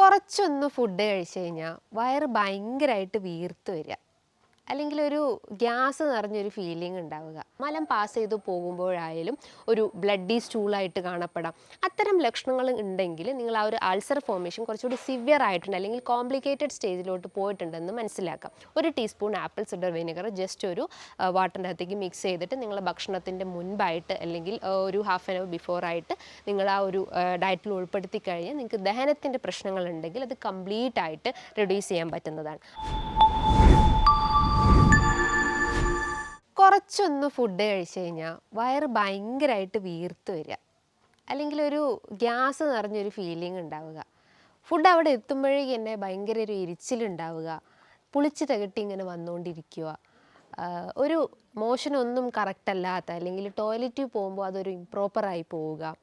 കുറച്ചൊന്ന് ഫുഡ് കഴിച്ച് കഴിഞ്ഞാൽ വയറ് ഭയങ്കരമായിട്ട് വീർത്ത് വരിക, അല്ലെങ്കിൽ ഒരു ഗ്യാസ് നിറഞ്ഞൊരു ഫീലിംഗ് ഉണ്ടാവുക, മലം പാസ് ചെയ്ത് പോകുമ്പോഴായാലും ഒരു ബ്ലഡി സ്റ്റൂളായിട്ട് കാണപ്പെടാം. അത്തരം ലക്ഷണങ്ങൾ ഉണ്ടെങ്കിൽ നിങ്ങൾ ആ ഒരു അൾസർ ഫോർമേഷൻ കുറച്ചുകൂടി സിവിയർ ആയിട്ടുണ്ട്, അല്ലെങ്കിൽ കോംപ്ലിക്കേറ്റഡ് സ്റ്റേജിലോട്ട് പോയിട്ടുണ്ടെന്ന് മനസ്സിലാക്കാം. ഒരു teaspoon apple cider vinegar just ഒരു വാട്ടറിൻ്റെ അകത്തേക്ക് മിക്സ് ചെയ്തിട്ട് നിങ്ങൾ ഭക്ഷണത്തിൻ്റെ മുൻപായിട്ട് അല്ലെങ്കിൽ ഒരു ഹാഫ് ആൻ അവർ ബിഫോർ ആയിട്ട് നിങ്ങൾ ആ ഒരു ഡയറ്റിൽ ഉൾപ്പെടുത്തി കഴിഞ്ഞാൽ നിങ്ങൾക്ക് ദഹനത്തിൻ്റെ പ്രശ്നങ്ങളുണ്ടെങ്കിൽ അത് കംപ്ലീറ്റ് ആയിട്ട് റെഡ്യൂസ് ചെയ്യാൻ പറ്റുന്നതാണ്. കുറച്ചൊന്ന് ഫുഡ് കഴിച്ച് കഴിഞ്ഞാൽ വയറ് ഭയങ്കരമായിട്ട് വീർത്ത് വരിക, അല്ലെങ്കിൽ ഒരു ഗ്യാസ് നിറഞ്ഞൊരു ഫീലിംഗ് ഉണ്ടാവുക. ഫുഡ് അവിടെ എത്തുമ്പോഴേക്കും തന്നെ ഭയങ്കര ഒരു എരിച്ചിലുണ്ടാവുക, പുളിച്ച് തികട്ടി ഇങ്ങനെ വന്നുകൊണ്ടിരിക്കുക, ഒരു മോഷനൊന്നും കറക്റ്റ് അല്ലാത്ത, അല്ലെങ്കിൽ ടോയ്ലറ്റിൽ പോകുമ്പോൾ അതൊരു ഇംപ്രോപ്പറായി പോവുക.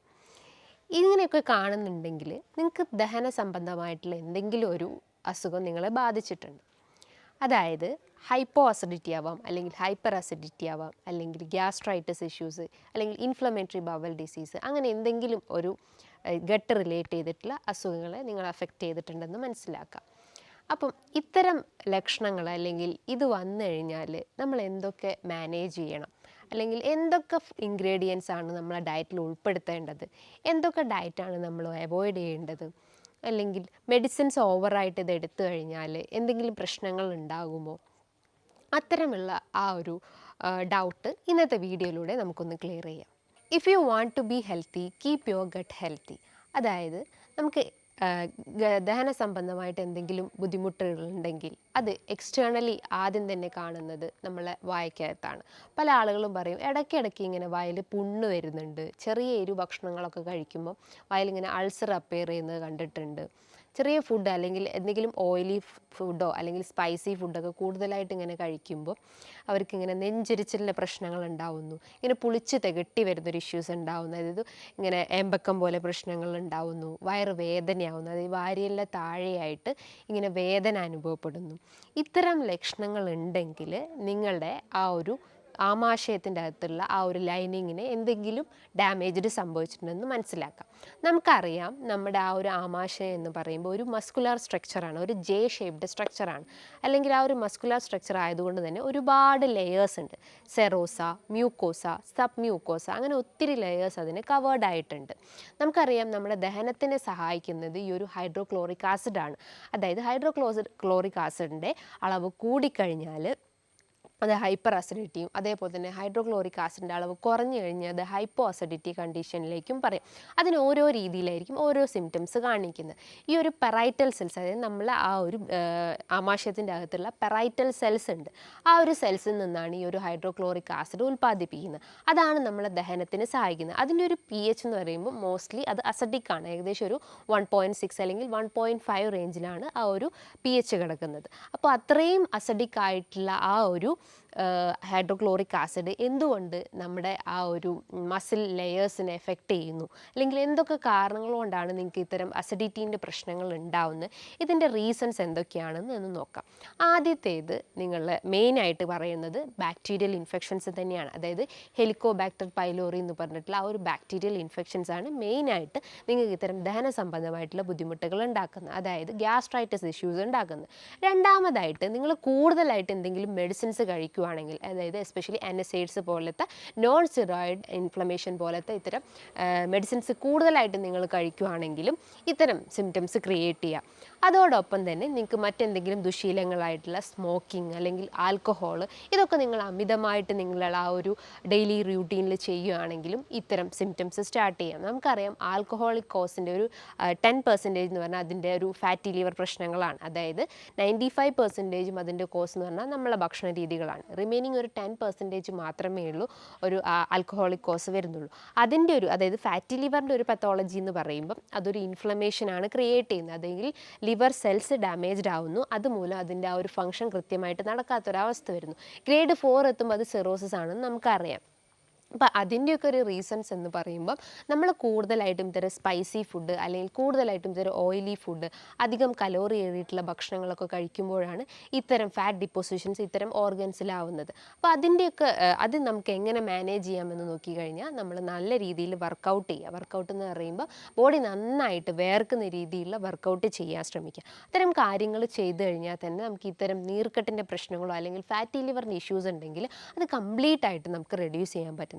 ഇങ്ങനെയൊക്കെ കാണുന്നുണ്ടെങ്കിൽ നിങ്ങൾക്ക് ദഹന സംബന്ധമായിട്ടുള്ള എന്തെങ്കിലും ഒരു അസുഖം നിങ്ങളെ ബാധിച്ചിട്ടുണ്ട്. അതായത് ഹൈപ്പോ അസിഡിറ്റി ആവാം, അല്ലെങ്കിൽ ഹൈപ്പർ അസിഡിറ്റി ആവാം, അല്ലെങ്കിൽ ഗ്യാസ്ട്രൈറ്റിസ് ഇഷ്യൂസ്, അല്ലെങ്കിൽ ഇൻഫ്ലമേറ്ററി ബവൽ ഡിസീസ്, അങ്ങനെ എന്തെങ്കിലും ഒരു ഗട്ട് റിലേറ്റ് ചെയ്തിട്ടുള്ള അസുഖങ്ങളെ നിങ്ങൾ അഫക്റ്റ് ചെയ്തിട്ടുണ്ടെന്ന് മനസ്സിലാക്കാം. അപ്പം ഇത്തരം ലക്ഷണങ്ങൾ അല്ലെങ്കിൽ ഇത് വന്നു കഴിഞ്ഞാൽ നമ്മൾ എന്തൊക്കെ മാനേജ് ചെയ്യണം, അല്ലെങ്കിൽ എന്തൊക്കെ ഇൻഗ്രീഡിയൻസ് ആണ് നമ്മളെ ഡയറ്റിൽ ഉൾപ്പെടുത്തേണ്ടത്, എന്തൊക്കെ ഡയറ്റാണ് നമ്മൾ അവോയ്ഡ് ചെയ്യേണ്ടത്, അല്ലെങ്കിൽ മെഡിസിൻസ് ഓവറായിട്ട് ഇത് എടുത്തു കഴിഞ്ഞാൽ എന്തെങ്കിലും പ്രശ്നങ്ങൾ ഉണ്ടാകുമോ, അത്തരമുള്ള ആ ഒരു ഡൗട്ട് ഇന്നത്തെ വീഡിയോയിലൂടെ നമുക്കൊന്ന് ക്ലിയർ ചെയ്യാം. If you want to be healthy, keep your gut healthy. അതായത് നമുക്ക് ദഹന സംബന്ധമായിട്ട് എന്തെങ്കിലും ബുദ്ധിമുട്ടുകളുണ്ടെങ്കിൽ അത് എക്സ്റ്റേണലി ആദ്യം തന്നെ കാണുന്നത് നമ്മളെ വായ്ക്കകത്താണ്. പല ആളുകളും പറയും ഇടയ്ക്കിടയ്ക്ക് ഇങ്ങനെ വായിൽ പുണ്ണ് വരുന്നുണ്ട്, ചെറിയ എരിവ് ഭക്ഷണങ്ങളൊക്കെ കഴിക്കുമ്പോൾ വായിലിങ്ങനെ അൾസർ അപ്പയർ ചെയ്യുന്നത് കണ്ടിട്ടുണ്ട്. ചെറിയ ഫുഡ് അല്ലെങ്കിൽ എന്തെങ്കിലും ഓയിലി ഫുഡോ അല്ലെങ്കിൽ സ്പൈസി ഫുഡൊക്കെ കൂടുതലായിട്ട് ഇങ്ങനെ കഴിക്കുമ്പോൾ അവർക്കിങ്ങനെ നെഞ്ചെരിച്ചിലിൻ്റെ പ്രശ്നങ്ങൾ ഉണ്ടാവുന്നു, ഇങ്ങനെ പുളിച്ച് തികട്ടി വരുന്നൊരു ഇഷ്യൂസ് ഉണ്ടാവുന്നു, അതായത് ഇങ്ങനെ ഏമ്പക്കം പോലെ പ്രശ്നങ്ങൾ ഉണ്ടാവുന്നു, വയറ് വേദനയാവുന്നു, അതായത് വാരിയെല്ല താഴെയായിട്ട് ഇങ്ങനെ വേദന അനുഭവപ്പെടുന്നു. ഇത്തരം ലക്ഷണങ്ങൾ ഉണ്ടെങ്കിൽ നിങ്ങളുടെ ആ ഒരു ആമാശയത്തിൻ്റെ അകത്തുള്ള ആ ഒരു ലൈനിങ്ങിന് എന്തെങ്കിലും ഡാമേജ്ഡ് സംഭവിച്ചിട്ടുണ്ടെന്ന് മനസ്സിലാക്കാം. നമുക്കറിയാം നമ്മുടെ ആ ഒരു ആമാശയം എന്ന് പറയുമ്പോൾ ഒരു മസ്കുലാർ സ്ട്രക്ചറാണ്, ഒരു ജെ ഷേപ്ഡ് സ്ട്രക്ചറാണ്. അല്ലെങ്കിൽ ആ ഒരു മസ്കുലാർ സ്ട്രക്ചർ ആയതുകൊണ്ട് തന്നെ ഒരുപാട് ലെയേഴ്സ് ഉണ്ട്. സെറോസ, മ്യൂക്കോസ, സബ് മ്യൂക്കോസ, അങ്ങനെ ഒത്തിരി ലെയേഴ്സ് അതിന് കവേർഡ് ആയിട്ടുണ്ട്. നമുക്കറിയാം നമ്മുടെ ദഹനത്തിനെ സഹായിക്കുന്നത് ഈ ഒരു ഹൈഡ്രോക്ലോറിക് ആസിഡാണ്. അതായത് ഹൈഡ്രോക്ലോറിക് ആസിഡിൻ്റെ അളവ് കൂടിക്കഴിഞ്ഞാൽ അത് ഹൈപ്പർ അസിഡിറ്റിയും, അതേപോലെ തന്നെ ഹൈഡ്രോക്ലോറിക് ആസിഡിൻ്റെ അളവ് കുറഞ്ഞു കഴിഞ്ഞാൽ അത് ഹൈപ്പോ അസിഡിറ്റി കണ്ടീഷനിലേക്കും പറയും. അതിന് ഓരോ രീതിയിലായിരിക്കും ഓരോ സിംറ്റംസ് കാണിക്കുന്നത്. ഈ ഒരു പെറൈറ്റൽ സെൽസ്, അതായത് നമ്മൾ ആ ഒരു ആമാശയത്തിൻ്റെ അകത്തുള്ള പെറൈറ്റൽ സെൽസ് ഉണ്ട്, ആ ഒരു സെൽസിൽ നിന്നാണ് ഈ ഒരു ഹൈഡ്രോക്ലോറിക് ആസിഡ് ഉൽപ്പാദിപ്പിക്കുന്നത്. അതാണ് നമ്മളെ ദഹനത്തിന് സഹായിക്കുന്നത്. അതിൻ്റെ ഒരു pH എന്ന് പറയുമ്പോൾ മോസ്റ്റ്ലി അത് അസിഡിക് ആണ്, ഏകദേശം ഒരു 1.6 അല്ലെങ്കിൽ 1.5 റേഞ്ചിലാണ് ആ ഒരു pH കിടക്കുന്നത്. അപ്പോൾ അത്രയും അസിഡിക് ആയിട്ടുള്ള ആ ഒരു ഹൈഡ്രോക്ലോറിക് ആസിഡ് എന്തുകൊണ്ട് നമ്മുടെ ആ ഒരു മസിൽ ലെയേഴ്സിനെ എഫക്റ്റ് ചെയ്യുന്നു, അല്ലെങ്കിൽ എന്തൊക്കെ കാരണങ്ങൾ കൊണ്ടാണ് നിങ്ങൾക്ക് ഇത്തരം അസിഡിറ്റീൻ്റെ പ്രശ്നങ്ങൾ ഉണ്ടാവുന്നത്, ഇതിൻ്റെ റീസൺസ് എന്തൊക്കെയാണെന്ന് എന്ന് നോക്കാം. ആദ്യത്തേത് നിങ്ങൾ മെയിനായിട്ട് പറയുന്നത് ബാക്ടീരിയൽ ഇൻഫെക്ഷൻസ് തന്നെയാണ്. അതായത് ഹെലിക്കോബാക്ടർ പൈലോറി എന്ന് പറഞ്ഞിട്ടുള്ള ആ ഒരു ബാക്ടീരിയൽ ഇൻഫെക്ഷൻസ് ആണ് മെയിനായിട്ട് നിങ്ങൾക്ക് ഇത്തരം ദഹന സംബന്ധമായിട്ടുള്ള ബുദ്ധിമുട്ടുകൾ ഉണ്ടാക്കുന്നത്, അതായത് ഗ്യാസ്ട്രൈറ്റിസ് ഇഷ്യൂസ് ഉണ്ടാക്കുന്നത്. രണ്ടാമതായിട്ട് നിങ്ങൾ കൂടുതലായിട്ട് എന്തെങ്കിലും മെഡിസിൻസ് കഴിക്കുകയാണെങ്കിൽ, അതായത് എസ്പെഷ്യലി NSAIDs പോലത്തെ നോൺ സ്റ്റിറോയിഡ് ഇൻഫ്ലമേഷൻ പോലത്തെ ഇത്തരം മെഡിസിൻസ് കൂടുതലായിട്ട് നിങ്ങൾ കഴിക്കുകയാണെങ്കിലും ഇത്തരം സിംറ്റംസ് ക്രിയേറ്റ് ചെയ്യാം. അതോടൊപ്പം തന്നെ നിങ്ങൾക്ക് മറ്റെന്തെങ്കിലും ദുശീലങ്ങളായിട്ടുള്ള സ്മോക്കിംഗ് അല്ലെങ്കിൽ ആൽക്കഹോൾ, ഇതൊക്കെ നിങ്ങൾ അമിതമായിട്ട് നിങ്ങളുടെ ആ ഒരു ഡെയിലി റൂട്ടീനിൽ ചെയ്യുകയാണെങ്കിലും ഇത്തരം സിംറ്റംസ് സ്റ്റാർട്ട് ചെയ്യാം. നമുക്കറിയാം ആൽക്കഹോളിക് കോസിൻ്റെ ഒരു 10% എന്ന് പറഞ്ഞാൽ അതിൻ്റെ ഒരു ഫാറ്റി ലിവർ പ്രശ്നങ്ങളാണ്. അതായത് 95% അതിൻ്റെ കോസ് എന്ന് പറഞ്ഞാൽ നമ്മളെ ഭക്ഷണ രീതികളാണ്. റിമൈനിങ് ഒരു 10% മാത്രമേ ഉള്ളൂ ഒരു ആൽക്കഹോളിക് കോസ് വരുന്നുള്ളൂ. അതിൻ്റെ ഒരു, അതായത് ഫാറ്റി ലിവറിൻ്റെ ഒരു പത്തോളജി എന്ന് പറയുമ്പം അതൊരു ഇൻഫ്ലമേഷനാണ് ക്രിയേറ്റ് ചെയ്യുന്നത്, അല്ലെങ്കിൽ ലിവർ സെൽസ് ഡാമേജ്ഡ് ആവുന്നു, അതുമൂലം അതിൻ്റെ ആ ഒരു ഫംഗ്ഷൻ കൃത്യമായിട്ട് നടക്കാത്തൊരവസ്ഥ വരുന്നു. ഗ്രേഡ് 4 എത്തുമ്പോൾ അത് സിറോസിസ് ആണെന്ന് നമുക്കറിയാം. അപ്പോൾ അതിൻ്റെയൊക്കെ ഒരു റീസൺസ് എന്ന് പറയുമ്പം നമ്മൾ കൂടുതലായിട്ടും ഇത്തരം സ്പൈസി ഫുഡ് അല്ലെങ്കിൽ കൂടുതലായിട്ടും ഇത്തരം ഓയിലി ഫുഡ് അധികം കലോറി ഏറിയിട്ടുള്ള ഭക്ഷണങ്ങളൊക്കെ കഴിക്കുമ്പോഴാണ് ഇത്തരം ഫാറ്റ് ഡിപ്പോസിഷൻസ് ഇത്തരം ഓർഗൻസിലാവുന്നത്. അപ്പോൾ അതിൻ്റെയൊക്കെ അത് നമുക്ക് എങ്ങനെ മാനേജ് ചെയ്യാമെന്ന് നോക്കിക്കഴിഞ്ഞാൽ നമ്മൾ നല്ല രീതിയിൽ വർക്കൗട്ട് ചെയ്യുക. വർക്കൗട്ട് എന്ന് പറയുമ്പോൾ ബോഡി നന്നായിട്ട് വേർക്കുന്ന രീതിയിലുള്ള വർക്കൗട്ട് ചെയ്യാൻ ശ്രമിക്കുക. അത്തരം കാര്യങ്ങൾ ചെയ്തു കഴിഞ്ഞാൽ തന്നെ നമുക്ക് ഇത്തരം നീർക്കെട്ടിൻ്റെ പ്രശ്നങ്ങളോ അല്ലെങ്കിൽ ഫാറ്റി ലിവറിൻ്റെ ഇഷ്യൂസ് ഉണ്ടെങ്കിൽ അത് കംപ്ലീറ്റ് ആയിട്ട് നമുക്ക് റെഡ്യൂസ് ചെയ്യാൻ പറ്റുന്നത്.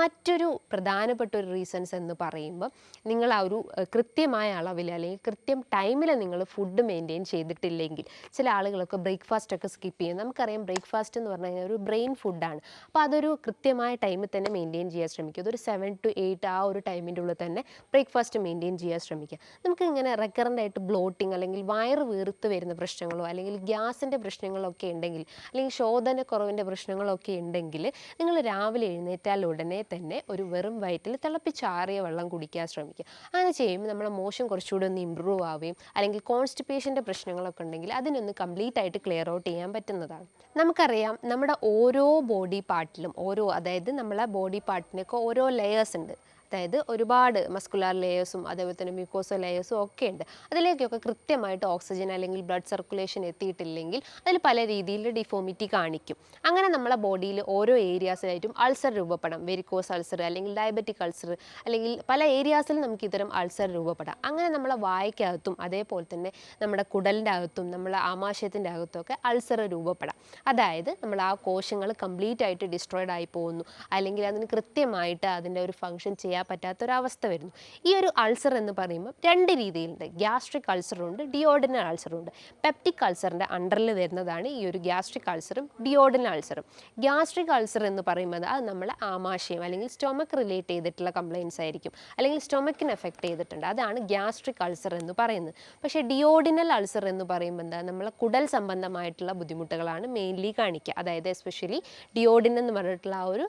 മറ്റൊരു പ്രധാനപ്പെട്ട ഒരു റീസൺസ് എന്ന് പറയുമ്പോൾ നിങ്ങൾ ആ ഒരു കൃത്യമായ അളവിൽ അല്ലെങ്കിൽ കൃത്യം ടൈമിൽ നിങ്ങൾ ഫുഡ് മെയിൻറ്റെയിൻ ചെയ്തിട്ടില്ലെങ്കിൽ ചില ആളുകളൊക്കെ ബ്രേക്ക്ഫാസ്റ്റ് ഒക്കെ സ്കിപ്പ് ചെയ്യും. നമുക്കറിയാം ബ്രേക്ക്ഫാസ്റ്റ് എന്ന് പറഞ്ഞു കഴിഞ്ഞാൽ ഒരു ബ്രെയിൻ ഫുഡാണ്. അപ്പോൾ അതൊരു കൃത്യമായ ടൈമിൽ തന്നെ മെയിൻറ്റെയിൻ ചെയ്യാൻ ശ്രമിക്കുക. അതൊരു 7 to 8 ആ ഒരു ടൈമിൻ്റെ ഉള്ളിൽ തന്നെ ബ്രേക്ക്ഫാസ്റ്റ് മെയിൻറ്റെയിൻ ചെയ്യാൻ ശ്രമിക്കുക. നമുക്ക് ഇങ്ങനെ റെക്കറൻ്റ് ആയിട്ട് ബ്ലോട്ടിങ് അല്ലെങ്കിൽ വയറ് വീർത്ത് വരുന്ന പ്രശ്നങ്ങളോ അല്ലെങ്കിൽ ഗ്യാസിൻ്റെ പ്രശ്നങ്ങളൊക്കെ ഉണ്ടെങ്കിൽ അല്ലെങ്കിൽ ശോധനക്കുറവിൻ്റെ പ്രശ്നങ്ങളൊക്കെ ഉണ്ടെങ്കിൽ നിങ്ങൾ രാവിലെ എഴുന്നേറ്റാൽ ഉടനെ തന്നെ ഒരു വെറും വയറ്റിൽ തിളപ്പിച്ചാറിയ വെള്ളം കുടിക്കാൻ ശ്രമിക്കുക. അങ്ങനെ ചെയ്യുമ്പോൾ നമ്മുടെ മോഷൻ കുറച്ചുകൂടി ഒന്ന് ഇമ്പ്രൂവ് ആവുകയും അല്ലെങ്കിൽ കോൺസ്റ്റിപ്പേഷൻ്റെ പ്രശ്നങ്ങളൊക്കെ ഉണ്ടെങ്കിൽ അതിനൊന്ന് കംപ്ലീറ്റ് ആയിട്ട് ക്ലിയർ ഔട്ട് ചെയ്യാൻ പറ്റുന്നതാണ്. നമുക്കറിയാം നമ്മുടെ ഓരോ ബോഡി പാർട്ടിലും അതായത് നമ്മളെ ബോഡി പാർട്ടിനൊക്കെ ഓരോ ലെയേഴ്സ് ഉണ്ട്. അതായത് ഒരുപാട് മസ്കുലാർ ലെയേഴ്സും അതേപോലെ തന്നെ മ്യൂക്കോസൽ ലെയേഴ്സും ഒക്കെ ഉണ്ട്. അതിലേക്കൊക്കെ കൃത്യമായിട്ട് ഓക്സിജൻ അല്ലെങ്കിൽ ബ്ലഡ് സർക്കുലേഷൻ എത്തിയിട്ടില്ലെങ്കിൽ അതിൽ പല രീതിയിൽ ഡിഫോമിറ്റി കാണിക്കും. അങ്ങനെ നമ്മളെ ബോഡിയിൽ ഓരോ ഏരിയാസിലായിട്ടും അൾസർ രൂപപ്പെടാം. വെരിക്കോസ് അൾസർ അല്ലെങ്കിൽ ഡയബറ്റിക് അൾസർ അല്ലെങ്കിൽ പല ഏരിയാസിലും നമുക്ക് ഇത്തരം അൾസർ രൂപപ്പെടാം. അങ്ങനെ നമ്മളെ വായ്ക്കകത്തും അതേപോലെ തന്നെ നമ്മുടെ കുടലിൻ്റെ അകത്തും നമ്മളെ ആമാശയത്തിൻ്റെ അകത്തും ഒക്കെ അൾസർ രൂപപ്പെടാം. അതായത് നമ്മൾ ആ കോശങ്ങൾ കംപ്ലീറ്റ് ആയിട്ട് ഡിസ്ട്രോയിഡ് ആയി പോകുന്നു അല്ലെങ്കിൽ അതിന് കൃത്യമായിട്ട് അതിൻ്റെ ഒരു ഫംഗ്ഷൻ ചെയ്യാൻ പറ്റാത്തൊരവസ്ഥ വരുന്നു. ഈ ഒരു അൾസർ എന്ന് പറയുമ്പോൾ 2 രീതിയിലുണ്ട്. ഗ്യാസ്ട്രിക് അൾസറുണ്ട്, ഡിയോഡിനൽ അൾസറുണ്ട്. പെപ്റ്റിക് അൾസറിൻ്റെ അണ്ടറിൽ വരുന്നതാണ് ഈ ഒരു ഗ്യാസ്ട്രിക് അൾസറും ഡിയോഡിനൽ അൾസറും. ഗ്യാസ്ട്രിക് അൾസർ എന്ന് പറയുന്നത് അത് നമ്മളെ ആമാശയം അല്ലെങ്കിൽ സ്റ്റൊമക്ക് റിലേറ്റ് ചെയ്തിട്ടുള്ള കംപ്ലയിൻസ് ആയിരിക്കും അല്ലെങ്കിൽ സ്റ്റൊമക്കിന് എഫക്റ്റ് ചെയ്തിട്ടുണ്ട്. അതാണ് ഗ്യാസ്ട്രിക് അൾസർ എന്ന് പറയുന്നത്. പക്ഷേ ഡിയോഡിനൽ അൾസർ എന്ന് പറയുമ്പോൾ എന്താ നമ്മളെ കുടൽ സംബന്ധമായിട്ടുള്ള ബുദ്ധിമുട്ടുകളാണ് മെയിൻലി കാണിക്കുക. അതായത് എസ്പെഷ്യലി ഡിയോഡിൻ എന്ന് പറഞ്ഞിട്ടുള്ള ആ ഒരു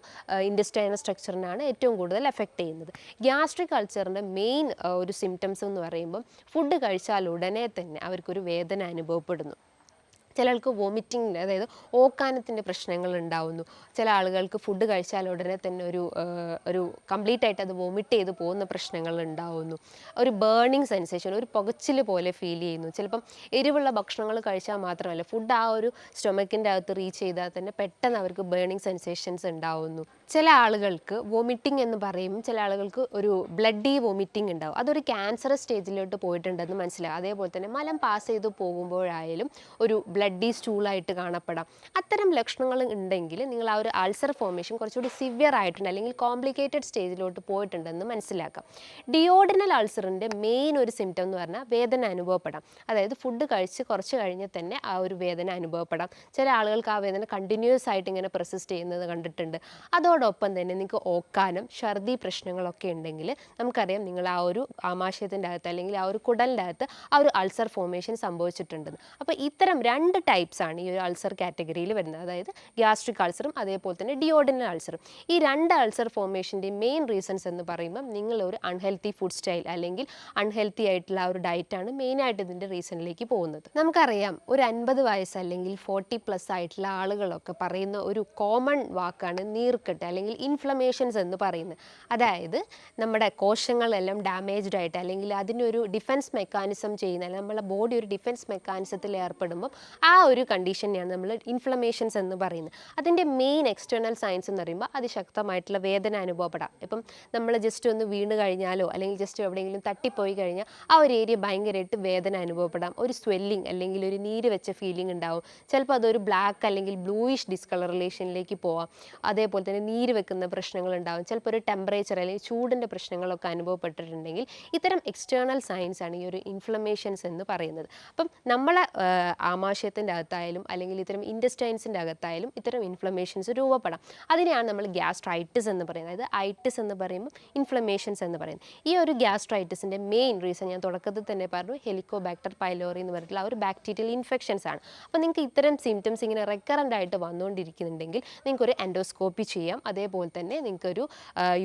ഇൻഡസ്റ്റൈനൽ സ്ട്രക്ചറിനാണ് ഏറ്റവും കൂടുതൽ എഫക്റ്റ് ചെയ്യുന്നത്. ഗ്യാസ്ട്രിക് അൾസറിൻ്റെ മെയിൻ ഒരു സിംറ്റംസ് എന്ന് പറയുമ്പം ഫുഡ് കഴിച്ചാൽ ഉടനെ തന്നെ അവർക്കൊരു വേദന അനുഭവപ്പെടുന്നു. ചില ആൾക്ക് വോമിറ്റിംഗ് അതായത് ഓക്കാനത്തിൻ്റെ പ്രശ്നങ്ങൾ ഉണ്ടാവുന്നു. ചില ആളുകൾക്ക് ഫുഡ് കഴിച്ചാൽ ഉടനെ തന്നെ ഒരു കംപ്ലീറ്റ് ആയിട്ട് അത് വോമിറ്റ് ചെയ്ത് പോകുന്ന പ്രശ്നങ്ങൾ ഉണ്ടാവുന്നു. ഒരു ബേണിംഗ് സെൻസേഷൻ, ഒരു പുകച്ചിൽ പോലെ ഫീൽ ചെയ്യുന്നു. ചിലപ്പം എരിവുള്ള ഭക്ഷണങ്ങൾ കഴിച്ചാൽ മാത്രമല്ല ഫുഡ് ആ ഒരു സ്റ്റൊമക്കിൻ്റെ അകത്ത് റീച്ച് ചെയ്താൽ തന്നെ പെട്ടെന്ന് അവർക്ക് ബേണിംഗ് സെൻസേഷൻസ് ഉണ്ടാവുന്നു. ചില ആളുകൾക്ക് വോമിറ്റിംഗ് എന്ന് പറയും, ചില ആളുകൾക്ക് ഒരു ബ്ലഡി വോമിറ്റിംഗ് ഉണ്ടാവും. അതൊരു ക്യാൻസറസ് സ്റ്റേജിലോട്ട് പോയിട്ടുണ്ടെന്ന് മനസ്സിലാവും. അതേപോലെ തന്നെ മലം പാസ് ചെയ്ത് പോകുമ്പോഴായാലും ഒരു ബ്ലഡി സ്റ്റൂളായിട്ട് കാണപ്പെടാം. അത്തരം ലക്ഷണങ്ങൾ ഉണ്ടെങ്കിൽ നിങ്ങൾ ആ ഒരു അൾസർ ഫോർമേഷൻ കുറച്ചുകൂടി സിവിയർ ആയിട്ടുണ്ട് അല്ലെങ്കിൽ കോംപ്ലിക്കേറ്റഡ് സ്റ്റേജിലോട്ട് പോയിട്ടുണ്ടെന്ന് മനസ്സിലാക്കാം. ഡിയോഡിനൽ അൾസറിൻ്റെ മെയിൻ ഒരു സിംറ്റം എന്ന് പറഞ്ഞാൽ വേദന അനുഭവപ്പെടാം. അതായത് ഫുഡ് കഴിച്ച് കുറച്ച് കഴിഞ്ഞ് തന്നെ ആ ഒരു വേദന അനുഭവപ്പെടാം. ചില ആളുകൾക്ക് ആ വേദന കണ്ടിന്യൂസ് ആയിട്ട് ഇങ്ങനെ പെർസിസ്റ്റ് ചെയ്യുന്നത് കണ്ടിട്ടുണ്ട്. അതോടൊപ്പം തന്നെ നിങ്ങൾക്ക് ഓക്കാനം, ഛർദി പ്രശ്നങ്ങളൊക്കെ ഉണ്ടെങ്കിൽ നമുക്കറിയാം നിങ്ങൾ ആ ഒരു ആമാശയത്തിൻ്റെ അകത്ത് അല്ലെങ്കിൽ ആ ഒരു കുടലിൻ്റെ അകത്ത് ആ ഒരു അൾസർ ഫോർമേഷൻ സംഭവിച്ചിട്ടുണ്ടെന്ന്. അപ്പോൾ ഇത്തരം 2 ടൈപ്സ് ആണ് ഈ ഒരു അൾസർ കാറ്റഗറിയിൽ വരുന്നത്. അതായത് ഗ്യാസ്ട്രിക് അൾസറും അതേപോലെ തന്നെ ഡിയോഡിനൽ അൾസറും. ഈ 2 അൾസർ ഫോർമേഷൻ്റെ മെയിൻ റീസൺസ് എന്ന് പറയുമ്പം നിങ്ങളൊരു അൺഹെൽത്തി ഫുഡ് സ്റ്റൈൽ അല്ലെങ്കിൽ അൺഹെൽത്തി ആയിട്ടുള്ള ആ ഒരു ഡയറ്റാണ് മെയിനായിട്ട് ഇതിൻ്റെ റീസണിലേക്ക് പോകുന്നത്. നമുക്കറിയാം ഒരു 50 വയസ്സ് അല്ലെങ്കിൽ 40+ ആയിട്ടുള്ള ആളുകളൊക്കെ പറയുന്ന ഒരു കോമൺ വാക്കാണ് നീർക്കെട്ട് അല്ലെങ്കിൽ ഇൻഫ്ലമേഷൻസ് എന്ന് പറയുന്നത്. അതായത് നമ്മുടെ കോശങ്ങളെല്ലാം ഡാമേജ്ഡ് ആയിട്ട് അല്ലെങ്കിൽ അതിനൊരു ഡിഫൻസ് മെക്കാനിസം ചെയ്യുന്ന അല്ലെങ്കിൽ നമ്മളെ ബോഡി ഒരു ഡിഫൻസ് മെക്കാനിസത്തിൽ ഏർപ്പെടുമ്പോൾ ആ ഒരു കണ്ടീഷനെയാണ് നമ്മൾ ഇൻഫ്ലമേഷൻസ് എന്ന് പറയുന്നത്. അതിൻ്റെ മെയിൻ എക്സ്റ്റേണൽ സയൻസ് എന്ന് പറയുമ്പോൾ അതിശക്തമായിട്ടുള്ള വേദന അനുഭവപ്പെടാം. ഇപ്പം നമ്മൾ ജസ്റ്റ് ഒന്ന് വീണ് കഴിഞ്ഞാലോ അല്ലെങ്കിൽ ജസ്റ്റ് എവിടെയെങ്കിലും തട്ടിപ്പോയി കഴിഞ്ഞാൽ ആ ഒരു ഏരിയ ഭയങ്കരമായിട്ട് വേദന അനുഭവപ്പെടാം. ഒരു സ്വെല്ലിങ് അല്ലെങ്കിൽ ഒരു നീര് വെച്ച ഫീലിംഗ് ഉണ്ടാവും. ചിലപ്പോൾ അതൊരു ബ്ലാക്ക് അല്ലെങ്കിൽ ബ്ലൂയിഷ് ഡിസ്കളറിലേഷനിലേക്ക് പോവാം. അതേപോലെ തന്നെ നീര് വെക്കുന്ന പ്രശ്നങ്ങൾ ഉണ്ടാവും. ചിലപ്പോൾ ഒരു ടെമ്പറേച്ചർ അല്ലെങ്കിൽ ചൂടിൻ്റെ പ്രശ്നങ്ങളൊക്കെ അനുഭവപ്പെട്ടിട്ടുണ്ടെങ്കിൽ ഇത്തരം എക്സ്റ്റേണൽ സയൻസ് ആണ് ഈ ഒരു ഇൻഫ്ലമേഷൻസ് എന്ന് പറയുന്നത്. അപ്പം നമ്മളെ ആമാശയത്തിൻ്റെ അകത്തായാലും അല്ലെങ്കിൽ ഇത്തരം ഇൻറ്റസ്റ്റൈൻസിൻ്റെ അകത്തായാലും ഇത്തരം ഇൻഫ്ലമേഷൻസ് രൂപപ്പെടാം. അതിനെയാണ് നമ്മൾ ഗ്യാസ്ട്രൈറ്റിസ് എന്ന് പറയുന്നത്. അതായത് ഐറ്റിസ് എന്ന് പറയുമ്പോൾ ഇൻഫ്ലമേഷൻസ് എന്ന് പറയുന്നത്. ഈ ഒരു ഗ്യാസ്ട്രൈറ്റിസിൻ്റെ മെയിൻ റീസൺ ഞാൻ തുടക്കത്തിൽ തന്നെ പറഞ്ഞു, ഹെലിക്കോബാക്ടർ പൈലോറി എന്ന് പറഞ്ഞിട്ടുള്ള ആ ഒരു ബാക്ടീരിയൽ ഇൻഫെക്ഷൻസ് ആണ്. അപ്പോൾ നിങ്ങൾക്ക് ഇത്തരം സിംറ്റംസ് ഇങ്ങനെ റെക്കറൻ്റ് ആയിട്ട് വന്നുകൊണ്ടിരിക്കുന്നുണ്ടെങ്കിൽ നിങ്ങൾക്കൊരു എൻഡോസ്കോപ്പി ചെയ്യാം. അതേപോലെ തന്നെ നിങ്ങൾക്കൊരു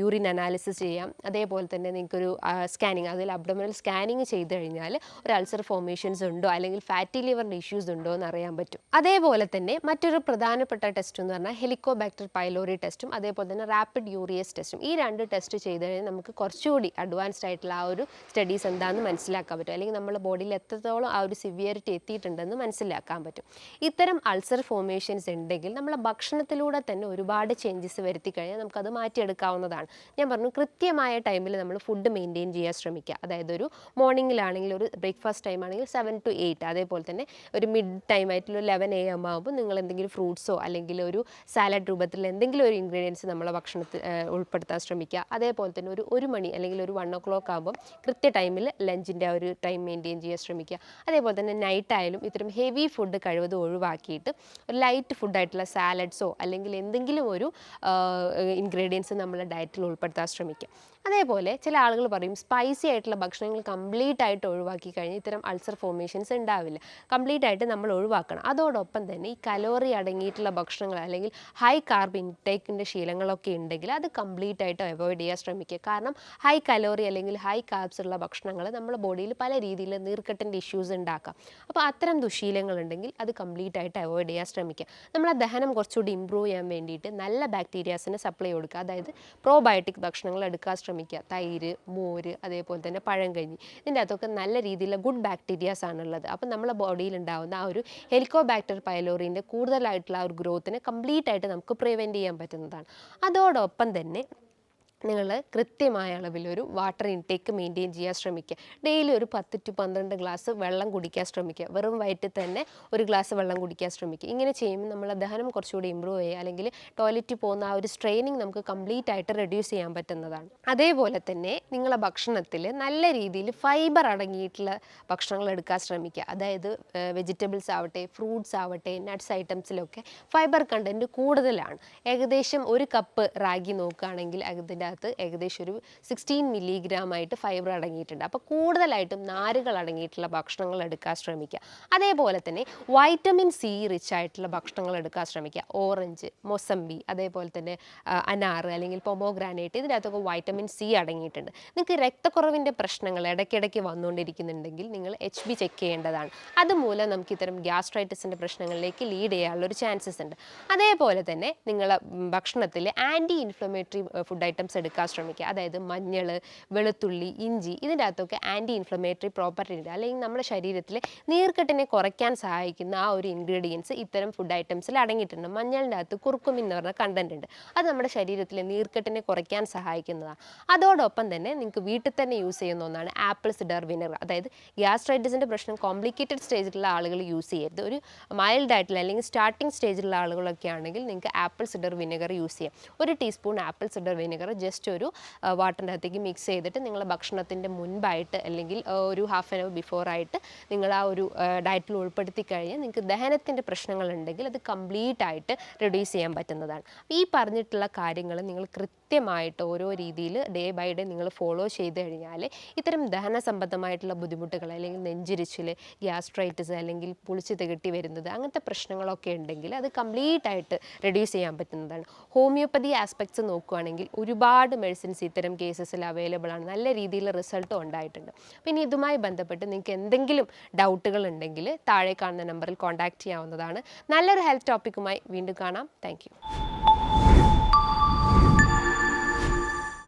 യൂറിൻ അനാലിസിസ് ചെയ്യാം. അതേപോലെ തന്നെ നിങ്ങൾക്കൊരു സ്കാനിങ്, അതിൽ അബ്ഡോമിനൽ സ്കാനിങ് ചെയ്ത് കഴിഞ്ഞാൽ ഒരു അൾസർ ഫോർമേഷൻസ് ഉണ്ടോ അല്ലെങ്കിൽ ഫാറ്റി ലിവറിൻ്റെ ഇഷ്യൂസ് ഉണ്ടോ ഉണ്ടോ എന്ന് അറിയാൻ പറ്റും. അതേപോലെ തന്നെ മറ്റൊരു പ്രധാനപ്പെട്ട ടെസ്റ്റ് എന്ന് പറഞ്ഞാൽ ഹെലിക്കോബാക്ടർ പൈലോറി ടെസ്റ്റും അതേപോലെ തന്നെ റാപ്പിഡ് യൂറിയസ് ടെസ്റ്റും. ഈ 2 ടെസ്റ്റ് ചെയ്ത് കഴിഞ്ഞാൽ നമുക്ക് കുറച്ചുകൂടി അഡ്വാൻസ്ഡ് ആയിട്ടുള്ള ആ ഒരു സ്റ്റഡീസ് എന്താണെന്ന് മനസ്സിലാക്കാൻ പറ്റും, അല്ലെങ്കിൽ നമ്മുടെ ബോഡിയിൽ എത്രത്തോളം ആ ഒരു സിവിയറിറ്റി എത്തിയിട്ടുണ്ടെന്ന് മനസ്സിലാക്കാൻ പറ്റും. ഇത്തരം അൾസർ ഫോർമേഷൻസ് ഉണ്ടെങ്കിൽ നമ്മളെ ഭക്ഷണത്തിലൂടെ തന്നെ ഒരുപാട് ചേഞ്ചസ് വരുത്തി കഴിഞ്ഞാൽ നമുക്കത് മാറ്റിയെടുക്കാവുന്നതാണ്. ഞാൻ പറഞ്ഞു, കൃത്യമായ ടൈമിൽ നമ്മൾ ഫുഡ് മെയിൻറ്റെയിൻ ചെയ്യാൻ ശ്രമിക്കുക. അതായത് ഒരു മോർണിംഗിലാണെങ്കിൽ ഒരു ബ്രേക്ക്ഫാസ്റ്റ് ടൈം ആണെങ്കിൽ 7 to 8, അതേപോലെ തന്നെ ഒരു മിഡ് ടൈം ആയിട്ടുള്ള 11 AM ആകുമ്പോൾ നിങ്ങൾ എന്തെങ്കിലും ഫ്രൂട്ട്സോ അല്ലെങ്കിൽ ഒരു സാലഡ് രൂപത്തിൽ എന്തെങ്കിലും ഒരു ഇൻഗ്രീഡിയൻസ് നമ്മളെ ഭക്ഷണത്തിൽ ഉൾപ്പെടുത്താൻ ശ്രമിക്കുക. അതേപോലെ തന്നെ ഒരു മണി അല്ലെങ്കിൽ ഒരു 1 o'clock ആകുമ്പോൾ കൃത്യ ടൈമിൽ ലഞ്ചിൻ്റെ ആ ഒരു ടൈം മെയിൻറ്റെയിൻ ചെയ്യാൻ ശ്രമിക്കുക. അതേപോലെ തന്നെ നൈറ്റ് ആയാലും ഇത്തരം ഹെവി ഫുഡ് കഴിവതും ഒഴിവാക്കിയിട്ട് ഒരു ലൈറ്റ് ഫുഡായിട്ടുള്ള സാലഡ്സോ അല്ലെങ്കിൽ എന്തെങ്കിലും ഒരു ഇൻഗ്രീഡിയൻസ് നമ്മളെ ഡയറ്റിൽ ഉൾപ്പെടുത്താൻ ശ്രമിക്കുക. അതേപോലെ ചില ആളുകൾ പറയും സ്പൈസി ആയിട്ടുള്ള ഭക്ഷണങ്ങൾ കംപ്ലീറ്റ് ആയിട്ട് ഒഴിവാക്കി കഴിഞ്ഞാൽ ഇത്തരം അൾസർ ഫോർമേഷൻസ് ഉണ്ടാവില്ല. കംപ്ലീറ്റ് ആയിട്ട് നമ്മൾ ഒഴിവാക്കണം. അതോടൊപ്പം തന്നെ ഈ കലോറി അടങ്ങിയിട്ടുള്ള ഭക്ഷണങ്ങൾ അല്ലെങ്കിൽ ഹൈ കാർബ് ഇൻടേക്കിൻ്റെ ശീലങ്ങളൊക്കെ ഉണ്ടെങ്കിൽ അത് കംപ്ലീറ്റ് ആയിട്ട് അവോയ്ഡ് ചെയ്യാൻ ശ്രമിക്കുക. കാരണം ഹൈ കലോറി അല്ലെങ്കിൽ ഹൈ കാർബ്സ് ഉള്ള ഭക്ഷണങ്ങൾ നമ്മുടെ ബോഡിയിൽ പല രീതിയിൽ നീർക്കെട്ടിൻ്റെ ഇഷ്യൂസ് ഉണ്ടാക്കാം. അപ്പോൾ അത്തരം ദുശീലങ്ങളുണ്ടെങ്കിൽ അത് കംപ്ലീറ്റ് ആയിട്ട് അവോയ്ഡ് ചെയ്യാൻ ശ്രമിക്കുക. നമ്മളെ ദഹനം കുറച്ചുകൂടി ഇമ്പ്രൂവ് ചെയ്യാൻ വേണ്ടിയിട്ട് നല്ല ബാക്ടീരിയാസിന് സപ്ലൈ കൊടുക്കുക. അതായത് പ്രോബയോട്ടിക് ഭക്ഷണങ്ങൾ എടുക്കാൻ ശ്രമിക്കുക. തൈര്, മോര്, അതേപോലെ തന്നെ പഴങ്കഞ്ഞി, ഇതിൻ്റെ അകത്തൊക്കെ നല്ല രീതിയിലുള്ള ഗുഡ് ബാക്ടീരിയാസ് ആണുള്ളത്. അപ്പം നമ്മുടെ ബോഡിയിൽ ഉണ്ടാകുന്ന ആ ഒരു ഹെലിക്കോബാക്ടർ പൈലോറിൻ്റെ കൂടുതലായിട്ടുള്ള ആ ഒരു ഗ്രോത്തിനെ കംപ്ലീറ്റ് ആയിട്ട് നമുക്ക് പ്രിവെൻറ്റ് ചെയ്യാൻ പറ്റുന്നതാണ്. അതോടൊപ്പം തന്നെ നിങ്ങൾ കൃത്യമായ അളവിലൊരു വാട്ടർ ഇൻടേക്ക് മെയിൻറ്റെയിൻ ചെയ്യാൻ ശ്രമിക്കുക. ഡെയിലി ഒരു 10 to 12 ഗ്ലാസ് വെള്ളം കുടിക്കാൻ ശ്രമിക്കുക. വെറും വയറ്റിൽ തന്നെ ഒരു ഗ്ലാസ് വെള്ളം കുടിക്കാൻ ശ്രമിക്കുക. ഇങ്ങനെ ചെയ്യുമ്പോൾ നമ്മളെ ദഹനം കുറച്ചുകൂടി ഇമ്പ്രൂവ് ചെയ്യുക, അല്ലെങ്കിൽ ടോയ്ലറ്റിൽ പോകുന്ന ആ ഒരു സ്ട്രെയിനിങ് നമുക്ക് കംപ്ലീറ്റ് ആയിട്ട് റെഡ്യൂസ് ചെയ്യാൻ പറ്റുന്നതാണ്. അതേപോലെ തന്നെ നിങ്ങളെ ഭക്ഷണത്തിൽ നല്ല രീതിയിൽ ഫൈബർ അടങ്ങിയിട്ടുള്ള ഭക്ഷണങ്ങൾ എടുക്കാൻ ശ്രമിക്കുക. അതായത് വെജിറ്റബിൾസ് ആവട്ടെ, ഫ്രൂട്ട്സ് ആവട്ടെ, നട്ട്സ് ഐറ്റംസിലൊക്കെ ഫൈബർ കണ്ടൻറ്റ് കൂടുതലാണ്. ഏകദേശം 1 കപ്പ് റാഗി നോക്കുകയാണെങ്കിൽ അതിൻ്റെ ഏകദേശം ഒരു 16 milligram ആയിട്ട് ഫൈബർ അടങ്ങിയിട്ടുണ്ട്. അപ്പോൾ കൂടുതലായിട്ടും നാരുകൾ അടങ്ങിയിട്ടുള്ള ഭക്ഷണങ്ങൾ എടുക്കാൻ ശ്രമിക്കുക. അതേപോലെ തന്നെ വൈറ്റമിൻ സി റിച്ച് ആയിട്ടുള്ള ഭക്ഷണങ്ങൾ എടുക്കാൻ ശ്രമിക്കുക. ഓറഞ്ച്, മൊസമ്പി, അതേപോലെ തന്നെ അനാറ് അല്ലെങ്കിൽ പൊമോഗ്രാനേറ്റ്, ഇതിനകത്തൊക്കെ വൈറ്റമിൻ സി അടങ്ങിയിട്ടുണ്ട്. നിങ്ങൾക്ക് രക്തക്കുറവിൻ്റെ പ്രശ്നങ്ങൾ ഇടയ്ക്കിടയ്ക്ക് വന്നുകൊണ്ടിരിക്കുന്നുണ്ടെങ്കിൽ നിങ്ങൾ HB ചെക്ക് ചെയ്യേണ്ടതാണ്. അതുമൂലം നമുക്ക് ഇത്തരം ഗ്യാസ്ട്രൈറ്റിസിൻ്റെ പ്രശ്നങ്ങളിലേക്ക് ലീഡ് ചെയ്യാനുള്ളൊരു ചാൻസസ് ഉണ്ട്. അതേപോലെ തന്നെ നിങ്ങളെ ഭക്ഷണത്തിൽ ആൻറ്റി ഇൻഫ്ലമേറ്ററി ഫുഡ് ഐറ്റംസ് എടുക്കാൻ ശ്രമിക്കുക. അതായത് മഞ്ഞൾ, വെളുത്തുള്ളി, ഇഞ്ചി, ഇതിൻ്റെ അകത്തൊക്കെ ആൻറ്റി ഇൻഫ്ലമേറ്ററി പ്രോപ്പർട്ടി ഉണ്ട്. അല്ലെങ്കിൽ നമ്മുടെ ശരീരത്തിൽ നീർക്കെട്ടിനെ കുറയ്ക്കാൻ സഹായിക്കുന്ന ആ ഒരു ഇൻഗ്രീഡിയൻസ് ഇത്തരം ഫുഡ് ഐറ്റംസിൽ അടങ്ങിയിട്ടുണ്ട്. മഞ്ഞളിൻ്റെ അകത്ത് കുർക്കുമിൻ എന്ന് പറഞ്ഞ കണ്ടന്റ് ഉണ്ട്. അത് നമ്മുടെ ശരീരത്തിലെ നീർക്കെട്ടിനെ കുറയ്ക്കാൻ സഹായിക്കുന്നതാണ്. അതോടൊപ്പം തന്നെ നിങ്ങൾക്ക് വീട്ടിൽ തന്നെ യൂസ് ചെയ്യുന്ന ഒന്നാണ് ആപ്പിൾ സിഡർ വിനെഗർ. അതായത് ഗ്യാസ്ട്രൈറ്റിസിൻ്റെ പ്രശ്നം കോംപ്ലിക്കേറ്റഡ് സ്റ്റേജിലുള്ള ആളുകൾ യൂസ് ചെയ്യരുത്. ഒരു മൈൽഡ് ആയിട്ടുള്ള അല്ലെങ്കിൽ സ്റ്റാർട്ടിംഗ് സ്റ്റേജിലുള്ള ആളുകളൊക്കെ ആണെങ്കിൽ നിങ്ങൾക്ക് ആപ്പിൾ സിഡർ വിനെഗർ യൂസ് ചെയ്യാം. 1 teaspoon apple cider vinegar just ഒരു വാട്ടറിൻ്റെ അകത്തേക്ക് മിക്സ് ചെയ്തിട്ട് നിങ്ങളുടെ ഭക്ഷണത്തിൻ്റെ മുൻപായിട്ട് അല്ലെങ്കിൽ ഒരു ഹാഫ് ആൻ അവർ ബിഫോർ ആയിട്ട് നിങ്ങൾ ആ ഒരു ഡയറ്റിൽ ഉൾപ്പെടുത്തി കഴിഞ്ഞാൽ നിങ്ങൾക്ക് ദഹനത്തിൻ്റെ പ്രശ്നങ്ങളുണ്ടെങ്കിൽ അത് കംപ്ലീറ്റ് ആയിട്ട് റെഡ്യൂസ് ചെയ്യാൻ പറ്റുന്നതാണ്. ഈ പറഞ്ഞിട്ടുള്ള കാര്യങ്ങൾ നിങ്ങൾ കൃത്യമായിട്ട് ഓരോ രീതിയിൽ ഡേ ബൈ ഡേ നിങ്ങൾ ഫോളോ ചെയ്ത് കഴിഞ്ഞാൽ ഇത്തരം ദഹന സംബന്ധമായിട്ടുള്ള ബുദ്ധിമുട്ടുകൾ അല്ലെങ്കിൽ നെഞ്ചിരിച്ചിൽ, ഗ്യാസ്ട്രൈറ്റിസ് അല്ലെങ്കിൽ പുളിച്ച് തികട്ടി വരുന്നത്, അങ്ങനത്തെ പ്രശ്നങ്ങളൊക്കെ ഉണ്ടെങ്കിൽ അത് കംപ്ലീറ്റ് ആയിട്ട് റെഡ്യൂസ് ചെയ്യാൻ പറ്റുന്നതാണ്. ഹോമിയോപ്പതി ആസ്പെക്ട്സ് നോക്കുകയാണെങ്കിൽ ഒരുപാട് മെഡിസിൻസ് ഇത്തരം കേസസിൽ അവൈലബിൾ ആണ്. നല്ല രീതിയിൽ റിസൾട്ടും ഉണ്ടായിട്ടുണ്ട്. പിന്നെ ഇതുമായി ബന്ധപ്പെട്ട് നിങ്ങൾക്ക് എന്തെങ്കിലും ഡൗട്ടുകൾ ഉണ്ടെങ്കിൽ താഴെ കാണുന്ന നമ്പറിൽ കോൺടാക്റ്റ് ചെയ്യാവുന്നതാണ്. നല്ലൊരു ഹെൽത്ത് ടോപ്പിക്കുമായി വീണ്ടും കാണാം. താങ്ക്